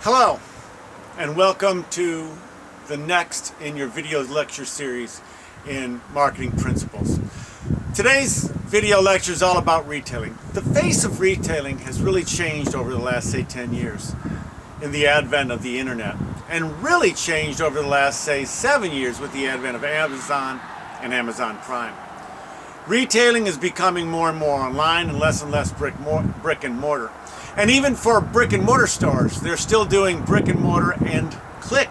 Hello, and welcome to the next in your video lecture series in Marketing Principles. Today's video lecture is all about retailing. The face of retailing has really changed over the last, say, 10 years in the advent of the internet, and really changed over the last, say, 7 years with the advent of Amazon and Amazon Prime. Retailing is becoming more and more online and less brick and mortar. And even for brick and mortar stores, they're still doing brick and mortar and click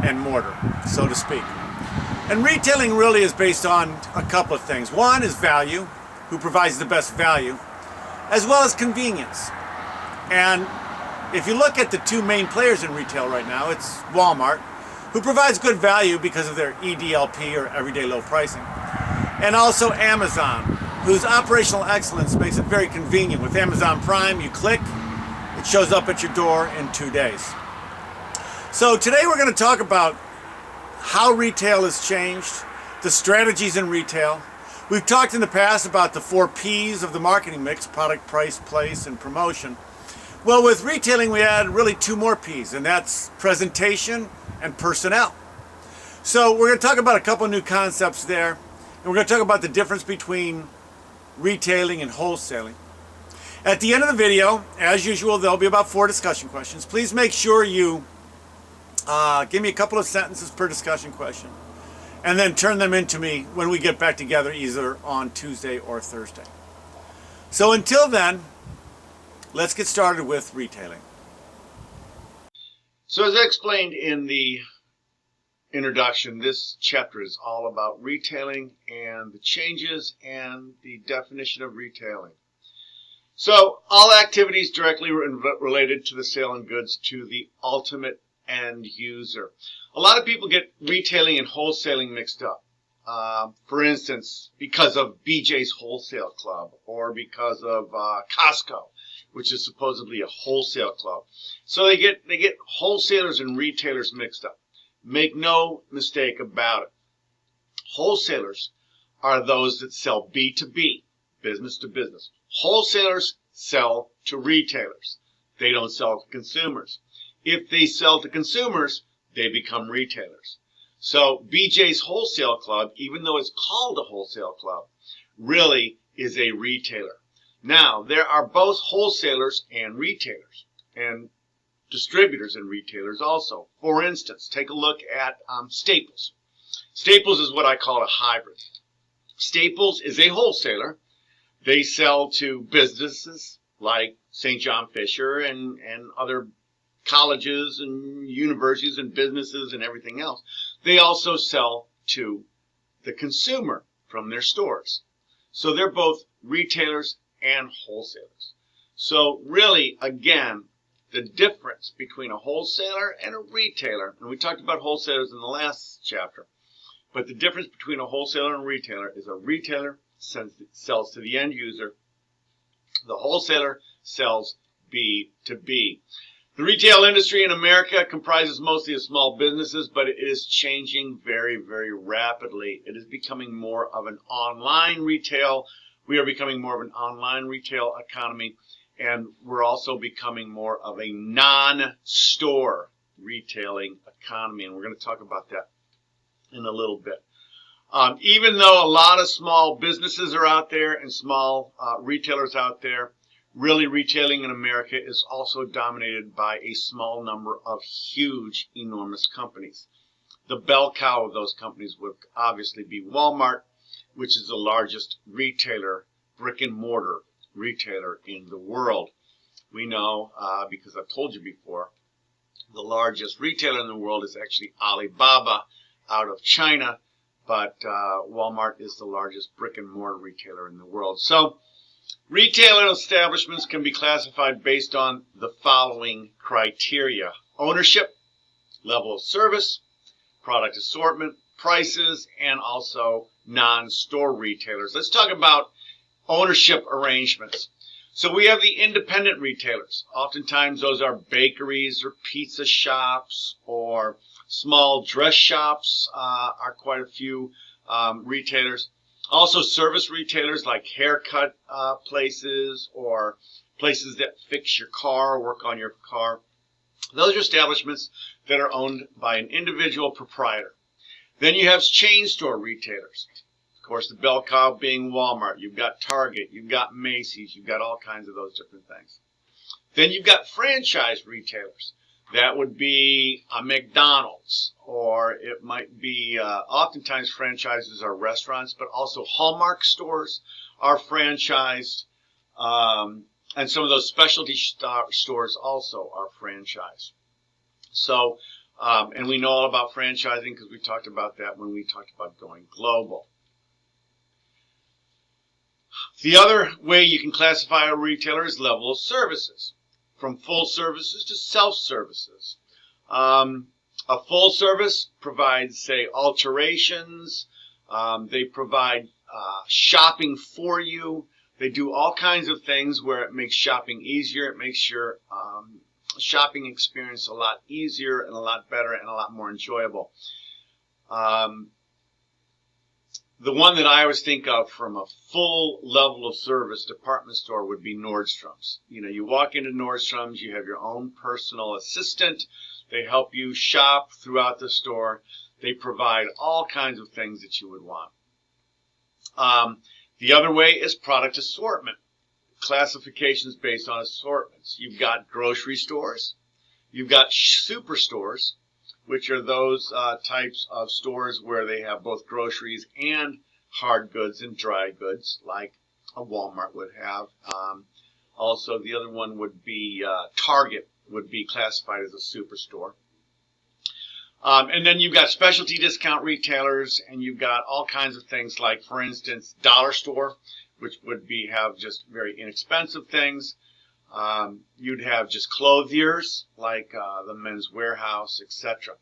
and mortar, so to speak. And retailing really is based on a couple of things. One is value, who provides the best value, as well as convenience. And if you look at the two main players in retail right now, it's Walmart, who provides good value because of their EDLP or everyday low pricing, and also Amazon, whose operational excellence makes it very convenient. With Amazon Prime, you click, it shows up at your door in 2 days. So today we're going to talk about how retail has changed, the strategies in retail. We've talked in the past about the 4 P's of the marketing mix: product, price, place, and promotion. Well, with retailing we add really 2 more P's, and that's presentation and personnel. So we're going to talk about a couple new concepts there, and we're going to talk about the difference between retailing and wholesaling. At the end of the video, as usual, there'll be about 4 discussion questions. Please make sure you give me a couple of sentences per discussion question, and then turn them into me when we get back together either on Tuesday or Thursday. So until then, let's get started with retailing. So as I explained in the introduction, this chapter is all about retailing and the changes and the definition of retailing. So all activities directly related to the sale of goods to the ultimate end user. A lot of people get retailing and wholesaling mixed up. For instance, because of BJ's Wholesale Club, or because of Costco, which is supposedly a wholesale club. So they get wholesalers and retailers mixed up. Make no mistake about it. Wholesalers are those that sell B2B, business to business. Wholesalers sell to retailers. They don't sell to consumers. If they sell to consumers, they become retailers. So BJ's Wholesale Club, even though it's called a wholesale club, really is a retailer. Now, there are both wholesalers and retailers, and distributors and retailers also. For instance, take a look at Staples. Staples is what I call a hybrid. Staples is a wholesaler. They sell to businesses like St. John Fisher and other colleges and universities and businesses and everything else. They also sell to the consumer from their stores. So they're both retailers and wholesalers. So really, again, the difference between a wholesaler and a retailer, and we talked about wholesalers in the last chapter, but the difference between a wholesaler and a retailer is a retailer sells to the end user. The wholesaler sells B to B. The retail industry in America comprises mostly of small businesses, but it is changing very, very rapidly. It is becoming more of an online retail. We are becoming more of an online retail economy. And we're also becoming more of a non-store retailing economy. And we're going to talk about that in a little bit. Even though a lot of small businesses are out there and small retailers out there, really retailing in America is also dominated by a small number of huge, enormous companies. The bell cow of those companies would obviously be Walmart, which is the largest retailer, brick and mortar retailer in the world. We know, because I've told you before, the largest retailer in the world is actually Alibaba out of China, but Walmart is the largest brick and mortar retailer in the world. So retail establishments can be classified based on the following criteria: ownership, level of service, product assortment, prices, and also non-store retailers. Let's talk about ownership arrangements. So we have the independent retailers. Oftentimes those are bakeries or pizza shops or small dress shops are quite a few retailers. Also service retailers like haircut places or places that fix your car, work on your car. Those are establishments that are owned by an individual proprietor. Then you have chain store retailers. Of course, the bell cow being Walmart. You've got Target. You've got Macy's. You've got all kinds of those different things. Then you've got franchise retailers. That would be a McDonald's, or it might be, oftentimes franchises are restaurants, but also Hallmark stores are franchised. And some of those specialty stores also are franchised. So, and we know all about franchising because we talked about that when we talked about going global. The other way you can classify a retailer is level of services, from full services to self-services. A full service provides, say, alterations. They provide shopping for you. They do all kinds of things where it makes shopping easier. It makes your shopping experience a lot easier and a lot better and a lot more enjoyable. The one that I always think of from a full level of service department store would be Nordstrom's. You know, you walk into Nordstrom's, you have your own personal assistant. They help you shop throughout the store. They provide all kinds of things that you would want. The other way is product assortment. Classifications based on assortments. You've got grocery stores. You've got superstores, which are those types of stores where they have both groceries and hard goods and dry goods, like a Walmart would have. Also, the other one would be Target would be classified as a superstore. And then you've got specialty discount retailers, and you've got all kinds of things like, for instance, dollar store, which would have just very inexpensive things. You'd have just clothiers like the Men's Warehouse, etc.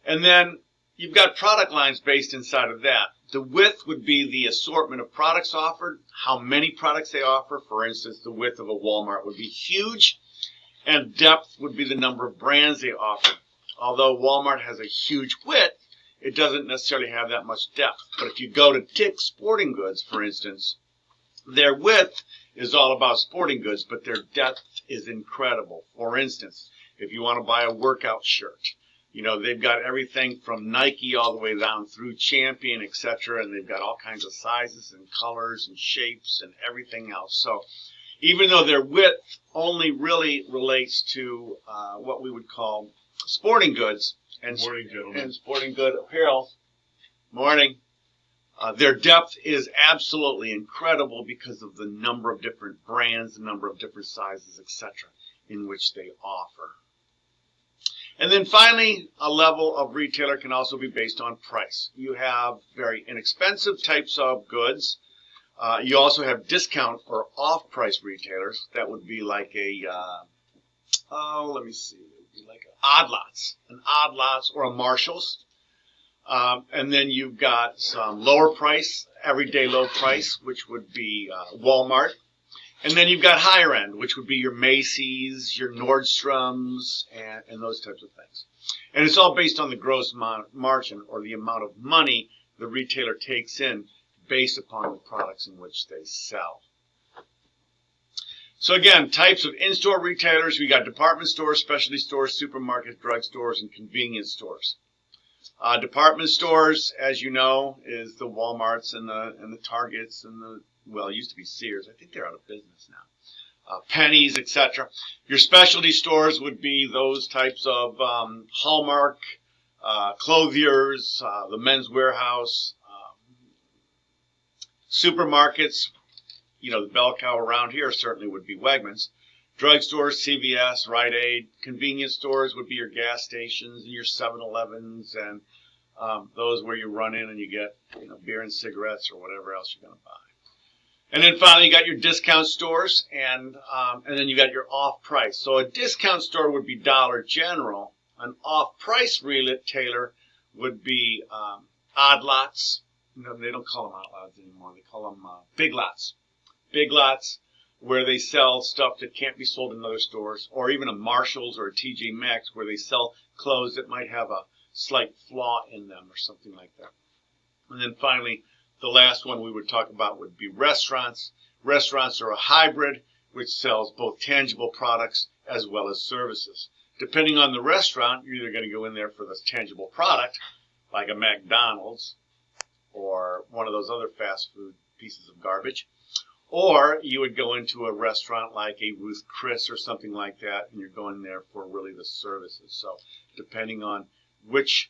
And then you've got product lines based inside of that. The width would be the assortment of products offered, how many products they offer. For instance, the width of a Walmart would be huge, and depth would be the number of brands they offer. Although Walmart has a huge width, it doesn't necessarily have that much depth. But if you go to Dick's Sporting Goods, for instance, their width is all about sporting goods, but their depth is incredible. For instance, if you want to buy a workout shirt, you know, they've got everything from Nike all the way down through Champion, etc., and they've got all kinds of sizes and colors and shapes and everything else. So even though their width only really relates to what we would call sporting goods and sporting good apparel, their depth is absolutely incredible because of the number of different brands, the number of different sizes, etc., in which they offer. And then finally, a level of retailer can also be based on price. You have very inexpensive types of goods. You also have discount or off-price retailers. That would be like Odd Lots or a Marshall's. And then you've got some lower price, everyday low price, which would be Walmart. And then you've got higher end, which would be your Macy's, your Nordstrom's, and those types of things. And it's all based on the gross margin, or the amount of money the retailer takes in based upon the products in which they sell. So again, types of in-store retailers: we got department stores, specialty stores, supermarkets, drugstores, and convenience stores. Department stores, as you know, is the Walmarts and the Targets and it used to be Sears. I think they're out of business now. Pennies, etc. Your specialty stores would be those types of Hallmark, clothiers, the Men's Warehouse, supermarkets. You know, the bell cow around here certainly would be Wegmans. Drugstores, CVS, Rite Aid. Convenience stores would be your gas stations and your 7-Elevens and those where you run in and you get, you know, beer and cigarettes or whatever else you're going to buy. And then finally, you got your discount stores, and then you got your off-price. So a discount store would be Dollar General. An off-price retailer would be Odd Lots. No, they don't call them Odd Lots anymore. They call them Big Lots. Big Lots, where they sell stuff that can't be sold in other stores, or even a Marshall's or a TJ Maxx, where they sell clothes that might have a slight flaw in them or something like that. And then finally, the last one we would talk about would be restaurants. Restaurants are a hybrid which sells both tangible products as well as services. Depending on the restaurant, you're either going to go in there for this tangible product, like a McDonald's or one of those other fast food pieces of garbage, or you would go into a restaurant like a Ruth Chris or something like that, and you're going there for really the services. So depending on which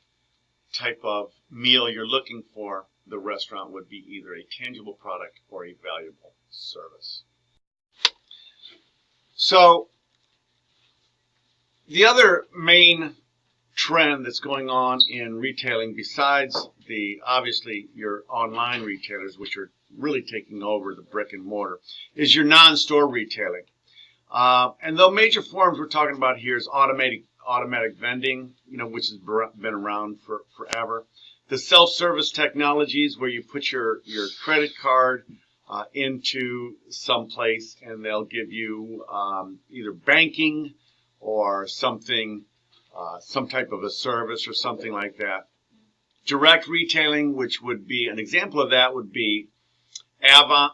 type of meal you're looking for, the restaurant would be either a tangible product or a valuable service. So the other main trend that's going on in retailing, besides the obviously your online retailers, which are really taking over the brick and mortar, is your non-store retailing. And the major forms we're talking about here is automatic vending, which has been around for forever. The self-service technologies where you put your credit card into some place and they'll give you either banking or something, some type of a service or something like that. Direct retailing, which would be an example of that, would be Avon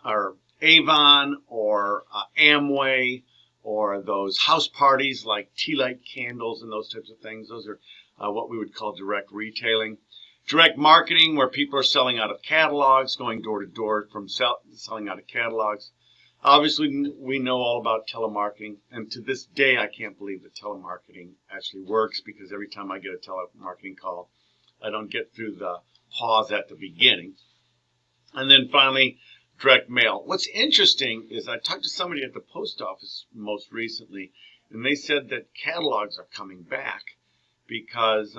or Amway, or those house parties like tea light candles and those types of things. Those are what we would call direct retailing. Direct marketing, where people are selling out of catalogs, going door to door from selling out of catalogs. Obviously, we know all about telemarketing, and to this day, I can't believe that telemarketing actually works, because every time I get a telemarketing call, I don't get through the pause at the beginning. And then finally, direct mail. What's interesting is I talked to somebody at the post office most recently, and they said that catalogs are coming back because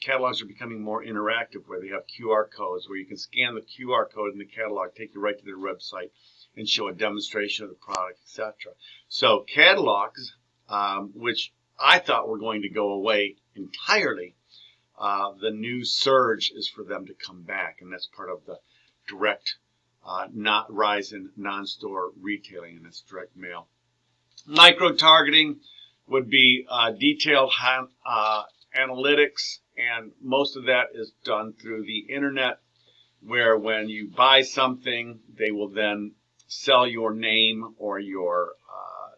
catalogs are becoming more interactive, where they have QR codes, where you can scan the QR code in the catalog, take you right to their website, and show a demonstration of the product, etc. So catalogs, which I thought were going to go away entirely, the new surge is for them to come back, and that's part of the direct not rise in non-store retailing, and that's direct mail. Micro-targeting would be detailed analytics, and most of that is done through the internet, where when you buy something, they will then sell your name or your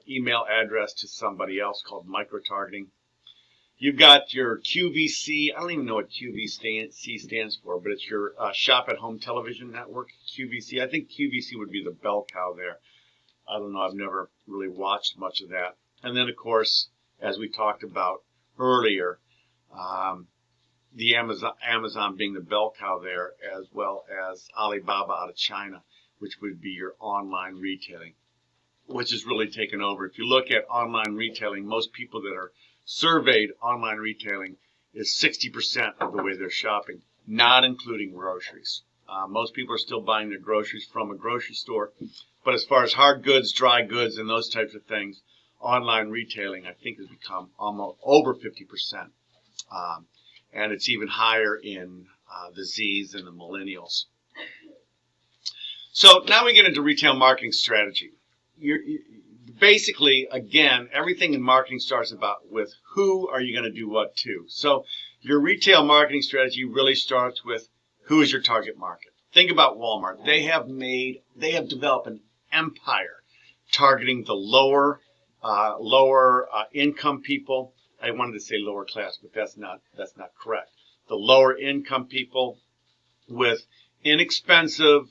email address to somebody else, called micro-targeting. You've got your QVC. I don't even know what QVC stands for, but it's your Shop at Home Television Network, QVC. I think QVC would be the bell cow there. I don't know. I've never really watched much of that. And then, of course, as we talked about earlier, the Amazon being the bell cow there, as well as Alibaba out of China, which would be your online retailing, which has really taken over. If you look at online retailing, most people that are surveyed online retailing is 60% of the way they're shopping, not including groceries. Most people are still buying their groceries from a grocery store, but as far as hard goods, dry goods, and those types of things, online retailing, I think, has become almost over 50%. And it's even higher in the Zs and the millennials. So now we get into retail marketing strategy. Basically, again, everything in marketing starts about with who are you going to do what to. So your retail marketing strategy really starts with who is your target market. Think about Walmart. They have developed an empire targeting the lower income people. I wanted to say lower class, but that's not correct. The lower income people with inexpensive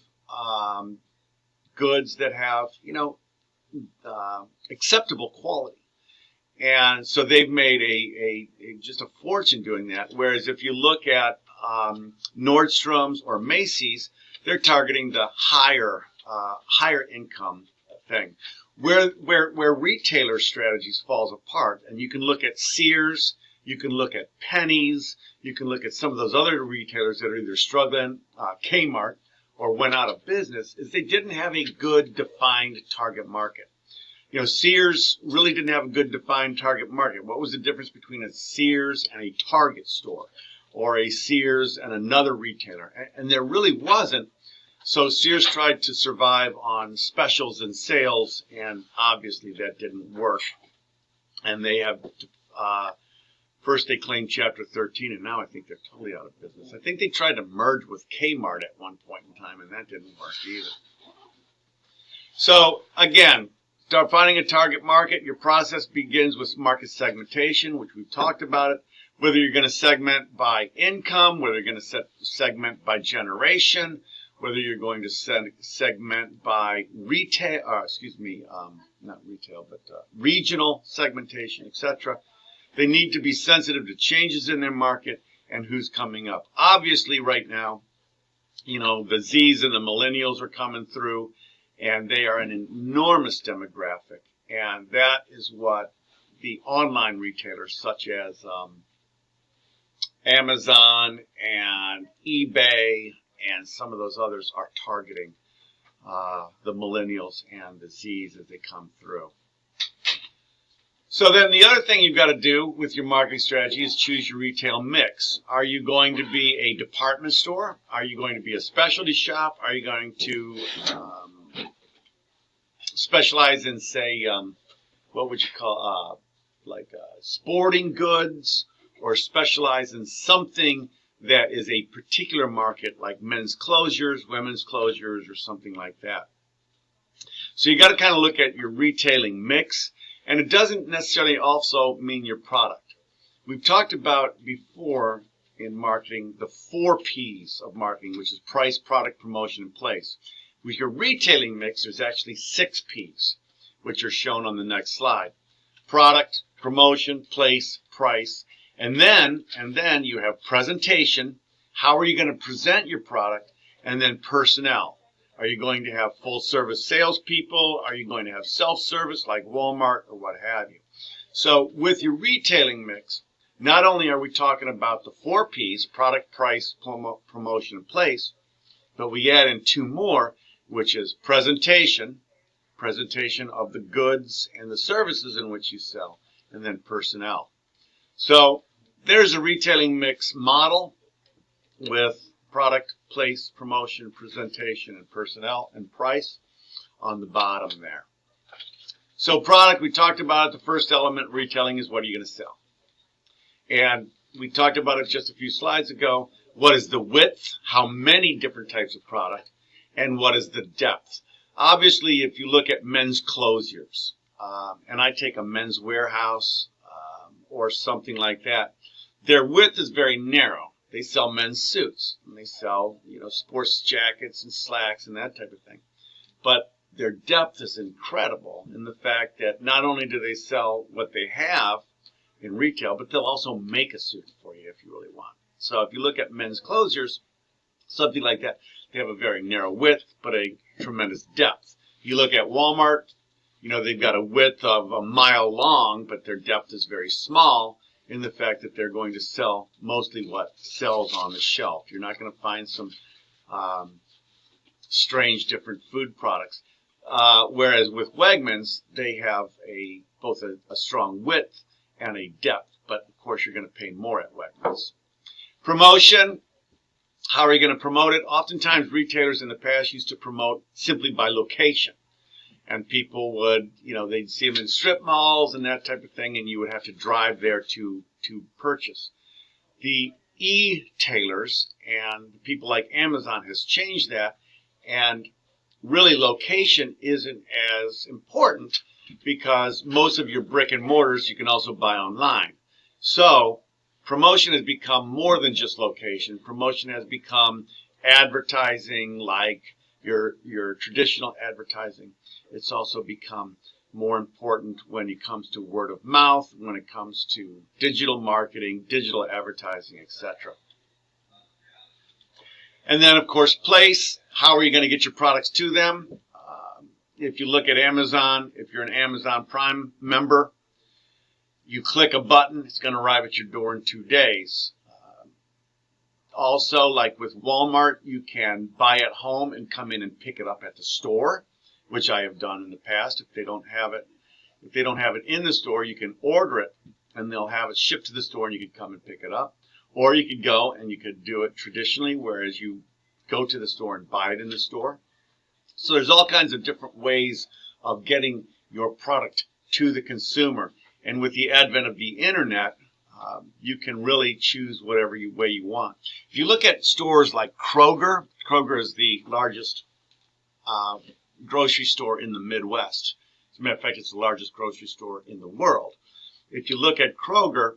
goods that have, acceptable quality. And so they've made just a fortune doing that. Whereas if you look at Nordstrom's or Macy's, they're targeting the higher income thing. Where retailer strategies falls apart, and you can look at Sears, you can look at Penny's, you can look at some of those other retailers that are either struggling, Kmart, or went out of business, is they didn't have a good defined target market. Sears really didn't have a good defined target market. What was the difference between a Sears and a Target store, or a Sears and another retailer? And there really wasn't. So Sears tried to survive on specials and sales, and obviously that didn't work. And they have, first they claimed Chapter 13, and now I think they're totally out of business. I think they tried to merge with Kmart at one point in time, and that didn't work either. So again, start finding a target market. Your process begins with market segmentation, which we've talked about it. Whether you're going to segment by income, whether you're going to segment by generation, whether you're going to segment by retail, not retail, but regional segmentation, etc. They need to be sensitive to changes in their market and who's coming up. Obviously, right now, the Zs and the millennials are coming through, and they are an enormous demographic. And that is what the online retailers such as Amazon and eBay and some of those others are targeting the millennials and the Zs as they come through. So then the other thing you've got to do with your marketing strategy is choose your retail mix. Are you going to be a department store? Are you going to be a specialty shop? Are you going to specialize in, say, what would you call, sporting goods, or specialize in something that is a particular market like men's closures, women's closures, or something like that? So you got to kind of look at your retailing mix, and it doesn't necessarily also mean your product. We've talked about before in marketing the 4 P's of marketing, which is price, product, promotion, and place. With your retailing mix, there's actually 6 P's, which are shown on the next slide. Product, promotion, place, price, and then you have presentation. How are you going to present your product? And then personnel. Are you going to have full service salespeople? Are you going to have self-service like Walmart or what have you? So with your retailing mix, not only are we talking about the 4 P's, product, price, promotion, and place, but we add in 2 more, which is presentation of the goods and the services in which you sell, and then personnel. So there's a retailing mix model with product, place, promotion, presentation, and personnel, and price on the bottom there. So product, we talked about it. The first element, retailing, is what are you going to sell? And we talked about it just a few slides ago. What is the width? How many different types of product? And what is the depth? Obviously, if you look at men's closures, and I take a Men's Warehouse or something like that, their width is very narrow. They sell men's suits, and they sell, sports jackets and slacks and that type of thing. But their depth is incredible in the fact that not only do they sell what they have in retail, but they'll also make a suit for you if you really want. So if you look at men's closures, something like that, they have a very narrow width, but a tremendous depth. You look at Walmart, they've got a width of a mile long, but their depth is very small in the fact that they're going to sell mostly what sells on the shelf. You're not going to find some strange different food products. Whereas with Wegmans, they have both a strong width and a depth, but of course you're going to pay more at Wegmans. Promotion. How are you going to promote it? Oftentimes retailers in the past used to promote simply by location. And people would, they'd see them in strip malls and that type of thing, and you would have to drive there to purchase. The e-tailers and people like Amazon has changed that, and really location isn't as important because most of your brick and mortars you can also buy online. So promotion has become more than just location. Promotion has become advertising like your traditional advertising. It's also become more important when it comes to word of mouth, when it comes to digital marketing, digital advertising, etc. And then, of course, place. How are you going to get your products to them? If you look at Amazon, if you're an Amazon Prime member, you click a button, it's going to arrive at your door in 2 days. Also, like with Walmart, you can buy it home and come in and pick it up at the store, which I have done in the past. If they don't have it in the store, you can order it and they'll have it shipped to the store and you can come and pick it up. Or you could go and you could do it traditionally, whereas you go to the store and buy it in the store. So there's all kinds of different ways of getting your product to the consumer. And with the advent of the internet, you can really choose whatever way you want. If you look at stores like Kroger, Kroger is the largest grocery store in the Midwest. As a matter of fact, it's the largest grocery store in the world. If you look at Kroger,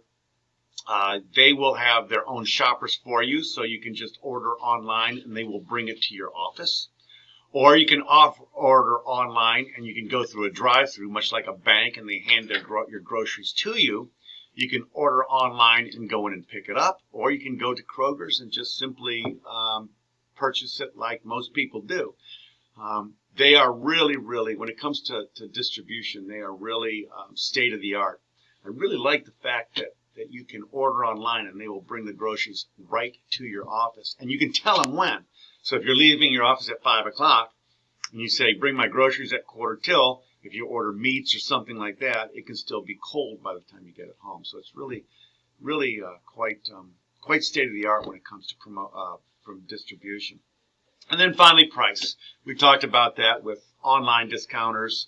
they will have their own shoppers for you, so you can just order online and they will bring it to your office. Or you can order online and you can go through a drive-through, much like a bank, and they hand your groceries to you. You can order online and go in and pick it up, or you can go to Kroger's and just simply purchase it like most people do. They are really, really, when it comes to distribution, they are really state of the art. I really like the fact that you can order online and they will bring the groceries right to your office. And you can tell them when. So if you're leaving your office at 5 o'clock and you say, bring my groceries at 1:45, if you order meats or something like that, it can still be cold by the time you get it home. So it's really, really quite state of the art when it comes to from distribution. And then finally, price. We talked about that with online discounters,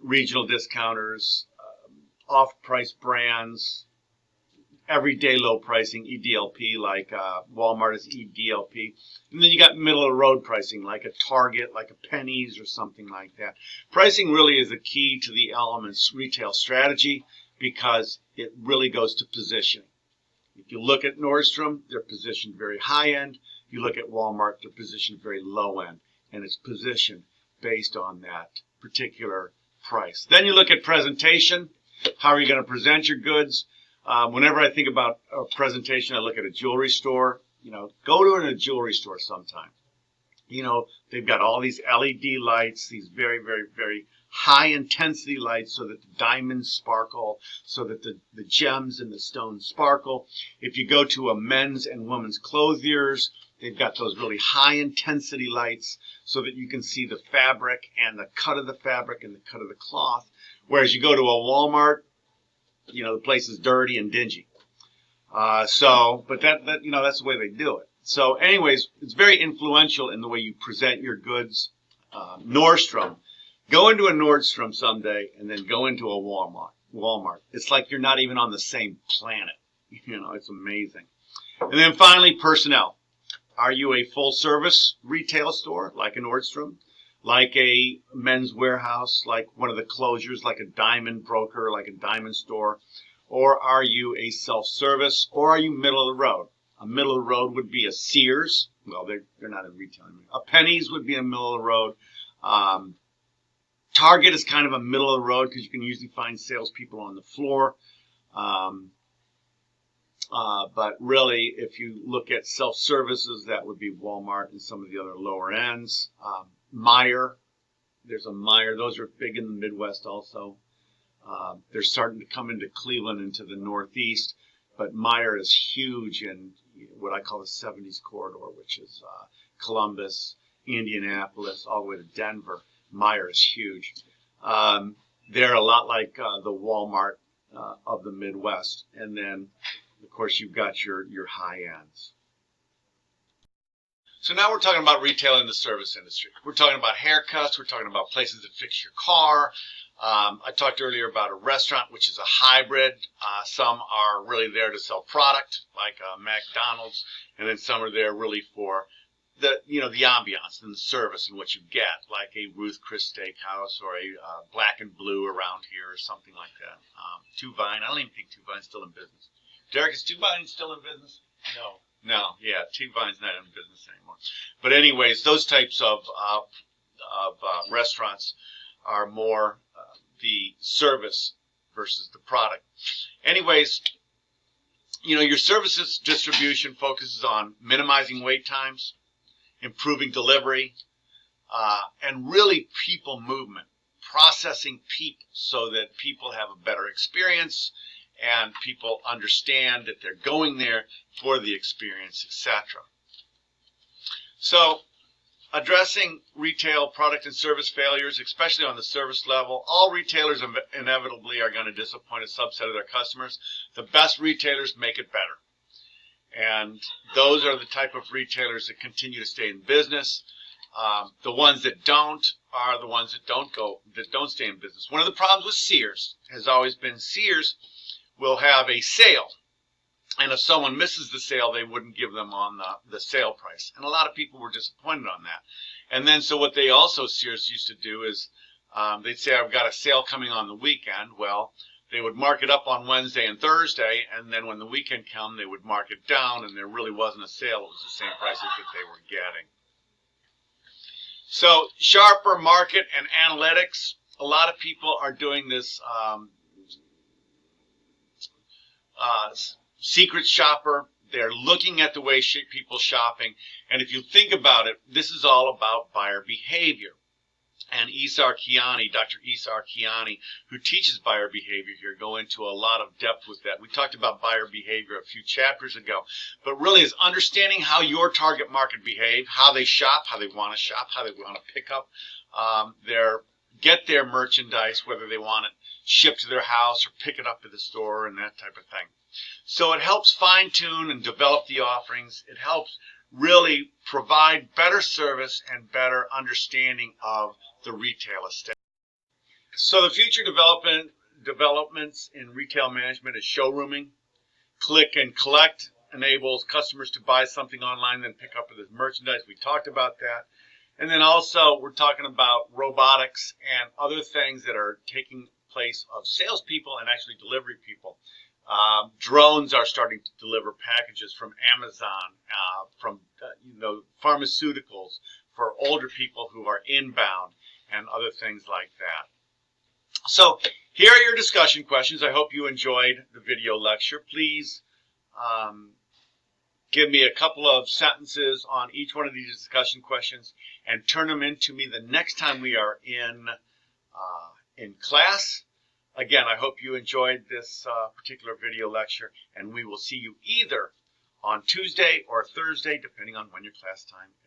regional discounters, off-price brands, everyday low pricing, EDLP, like Walmart is EDLP. And then you got middle-of-the-road pricing, like a Target, like a Penny's or something like that. Pricing really is the key to the Elements retail strategy because it really goes to positioning. If you look at Nordstrom, they're positioned very high-end. You look at Walmart, they're positioned very low-end. And it's positioned based on that particular price. Then you look at presentation. How are you going to present your goods? Whenever I think about a presentation, I look at a jewelry store. Go to a jewelry store sometime. They've got all these LED lights, these very, very, very high intensity lights so that the diamonds sparkle, so that the gems and the stones sparkle. If you go to a men's and women's clothiers, they've got those really high intensity lights so that you can see the fabric and the cut of the fabric and the cut of the cloth. Whereas you go to a Walmart, the place is dirty and dingy. But that's the way they do it. So anyways, it's very influential in the way you present your goods. Nordstrom. Go into a Nordstrom someday and then go into a Walmart. It's like you're not even on the same planet. It's amazing. And then finally, personnel. Are you a full service retail store like a Nordstrom? Like a Men's Warehouse, like one of the closures, like a diamond broker, like a diamond store? Or are you a self-service, or are you middle of the road? A middle of the road would be a Sears. Well, they're not in retail. A Penny's would be a middle of the road. Target is kind of a middle of the road because you can usually find salespeople on the floor. But really, if you look at self-services, that would be Walmart and some of the other lower ends. Meijer, there's a Meijer. Those are big in the Midwest also. They're starting to come into Cleveland, into the Northeast. But Meijer is huge in what I call the 70s corridor, which is Columbus, Indianapolis, all the way to Denver. Meijer is huge. They're a lot like the Walmart of the Midwest. And then, of course, you've got your high ends. So now we're talking about retail in the service industry. We're talking about haircuts. We're talking about places that fix your car. I talked earlier about a restaurant, which is a hybrid. Some are really there to sell product, like McDonald's, and then some are there really for the ambiance and the service and what you get, like a Ruth Chris Steakhouse or a Black and Blue around here or something like that. Two Vine. I don't even think Two Vine's still in business. Derek, is Two Vine still in business? No, yeah, Two Vine's not in business anymore. But anyways, those types of restaurants are more the service versus the product. Anyways, your services distribution focuses on minimizing wait times, improving delivery, and really people movement, processing people so that people have a better experience and people understand that they're going there for the experience, etc. So, addressing retail product and service failures, especially on the service level, all retailers inevitably are going to disappoint a subset of their customers. The best retailers make it better. And those are the type of retailers that continue to stay in business. The ones that don't are the ones that don't stay in business. One of the problems with Sears has always been Sears will have a sale. And if someone misses the sale, they wouldn't give them on the sale price. And a lot of people were disappointed on that. And then so what Sears used to do is They'd say, I've got a sale coming on the weekend. Well, they would mark it up on Wednesday and Thursday, and then when the weekend came, they would mark it down, and there really wasn't a sale. It was the same prices that they were getting. So sharper market and analytics. A lot of people are doing this secret shopper. They're looking at the way people shopping. And if you think about it, this is all about buyer behavior. And Dr. Isar Kiani, who teaches buyer behavior here, go into a lot of depth with that. We talked about buyer behavior a few chapters ago, but really is understanding how your target market behave, how they shop, how they want to shop, how they want to pick up get their merchandise, whether they want it shipped to their house or pick it up at the store and that type of thing. So it helps fine-tune and develop the offerings. It helps really provide better service and better understanding of the retail estate. So the future developments in retail management is showrooming. Click and collect enables customers to buy something online, then pick up with merchandise. We talked about that. And then also we're talking about robotics and other things that are taking place of salespeople and actually delivery people. Drones are starting to deliver packages from Amazon, from pharmaceuticals for older people who are inbound and other things like that. So here are your discussion questions. I hope you enjoyed the video lecture. Please give me a couple of sentences on each one of these discussion questions and turn them into me the next time we are in class. Again, I hope you enjoyed this particular video lecture, and we will see you either on Tuesday or Thursday, depending on when your class time is.